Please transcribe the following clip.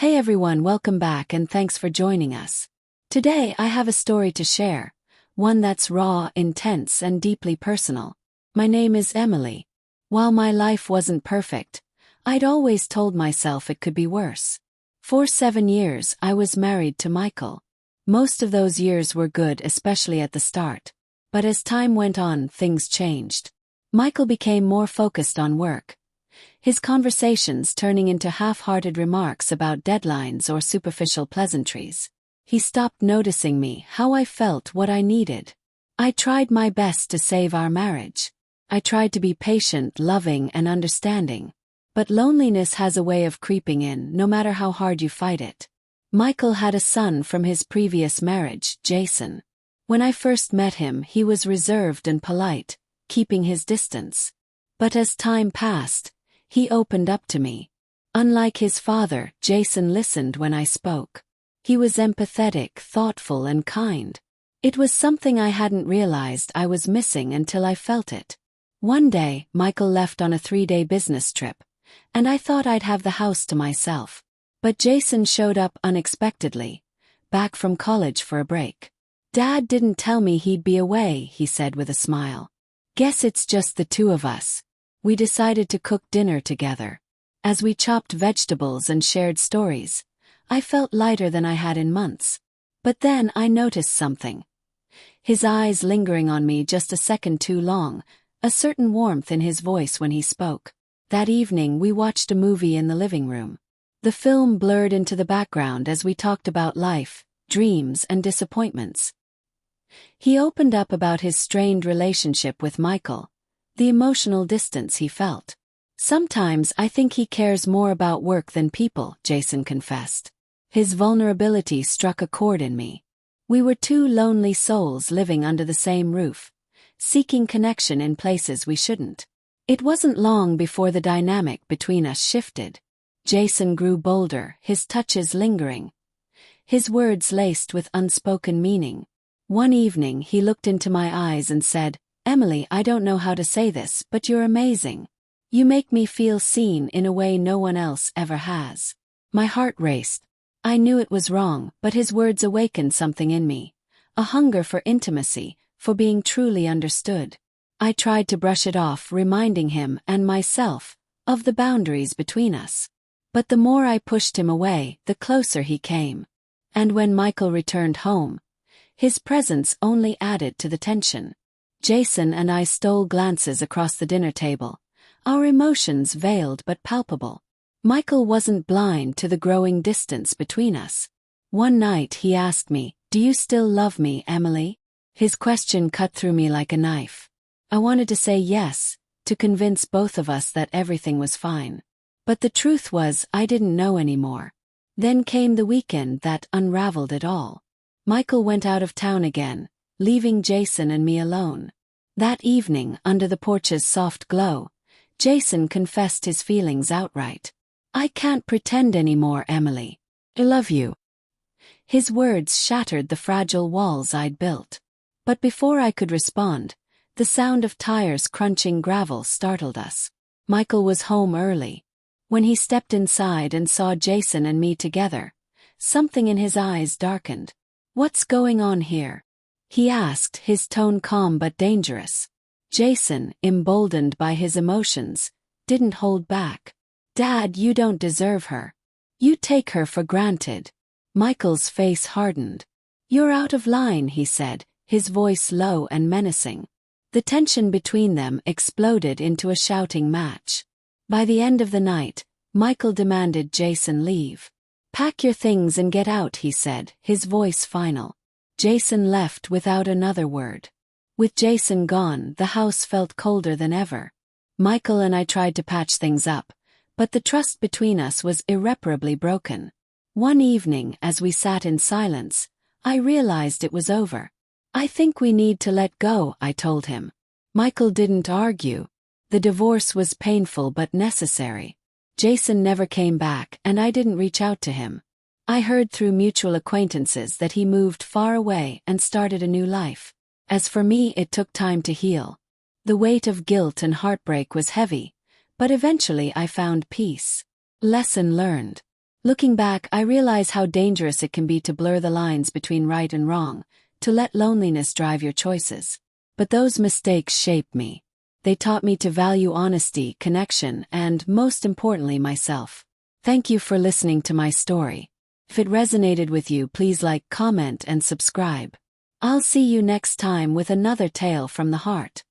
Hey everyone, welcome back and thanks for joining us. Today I have a story to share, one that's raw, intense, and deeply personal. My name is Emily. While my life wasn't perfect, I'd always told myself it could be worse. For 7 years, I was married to Michael. Most of those years were good, especially at the start. But as time went on, things changed. Michael became more focused on work, his conversations turning into half-hearted remarks about deadlines or superficial pleasantries. He stopped noticing me, how I felt, what I needed. I tried my best to save our marriage. I tried to be patient, loving, and understanding. But loneliness has a way of creeping in, no matter how hard you fight it. Michael had a son from his previous marriage, Jason. When I first met him, he was reserved and polite, keeping his distance. But as time passed, he opened up to me. Unlike his father, Jason listened when I spoke. He was empathetic, thoughtful, and kind. It was something I hadn't realized I was missing until I felt it. One day, Michael left on a 3-day business trip, and I thought I'd have the house to myself. But Jason showed up unexpectedly, back from college for a break. "Dad didn't tell me he'd be away," he said with a smile. "Guess it's just the two of us." We decided to cook dinner together. As we chopped vegetables and shared stories, I felt lighter than I had in months. But then I noticed something. His eyes lingering on me just a second too long, a certain warmth in his voice when he spoke. That evening we watched a movie in the living room. The film blurred into the background as we talked about life, dreams, and disappointments. He opened up about his strained relationship with Michael, the emotional distance he felt. "Sometimes I think he cares more about work than people," Jason confessed. His vulnerability struck a chord in me. We were two lonely souls living under the same roof, seeking connection in places we shouldn't. It wasn't long before the dynamic between us shifted. Jason grew bolder, his touches lingering, his words laced with unspoken meaning. One evening he looked into my eyes and said, "Emily, I don't know how to say this, but you're amazing. You make me feel seen in a way no one else ever has." My heart raced. I knew it was wrong, but his words awakened something in me, a hunger for intimacy, for being truly understood. I tried to brush it off, reminding him and myself of the boundaries between us. But the more I pushed him away, the closer he came. And when Michael returned home, his presence only added to the tension. Jason and I stole glances across the dinner table, our emotions veiled but palpable. Michael wasn't blind to the growing distance between us. One night he asked me, "Do you still love me, Emily?" His question cut through me like a knife. I wanted to say yes, to convince both of us that everything was fine. But the truth was, I didn't know anymore. Then came the weekend that unraveled it all. Michael went out of town again, leaving Jason and me alone. That evening, under the porch's soft glow, Jason confessed his feelings outright. "I can't pretend anymore, Emily. I love you." His words shattered the fragile walls I'd built. But before I could respond, the sound of tires crunching gravel startled us. Michael was home early. When he stepped inside and saw Jason and me together, something in his eyes darkened. "What's going on here?" he asked, his tone calm but dangerous. Jason, emboldened by his emotions, didn't hold back. "Dad, you don't deserve her. You take her for granted." Michael's face hardened. "You're out of line," he said, his voice low and menacing. The tension between them exploded into a shouting match. By the end of the night, Michael demanded Jason leave. "Pack your things and get out," he said, his voice final. Jason left without another word. With Jason gone, the house felt colder than ever. Michael and I tried to patch things up, but the trust between us was irreparably broken. One evening, as we sat in silence, I realized it was over. "I think we need to let go," I told him. Michael didn't argue. The divorce was painful but necessary. Jason never came back, and I didn't reach out to him. I heard through mutual acquaintances that he moved far away and started a new life. As for me, it took time to heal. The weight of guilt and heartbreak was heavy, but eventually I found peace. Lesson learned. Looking back, I realize how dangerous it can be to blur the lines between right and wrong, to let loneliness drive your choices. But those mistakes shaped me. They taught me to value honesty, connection, and, most importantly, myself. Thank you for listening to my story. If it resonated with you, please like, comment, and subscribe. I'll see you next time with another tale from the heart.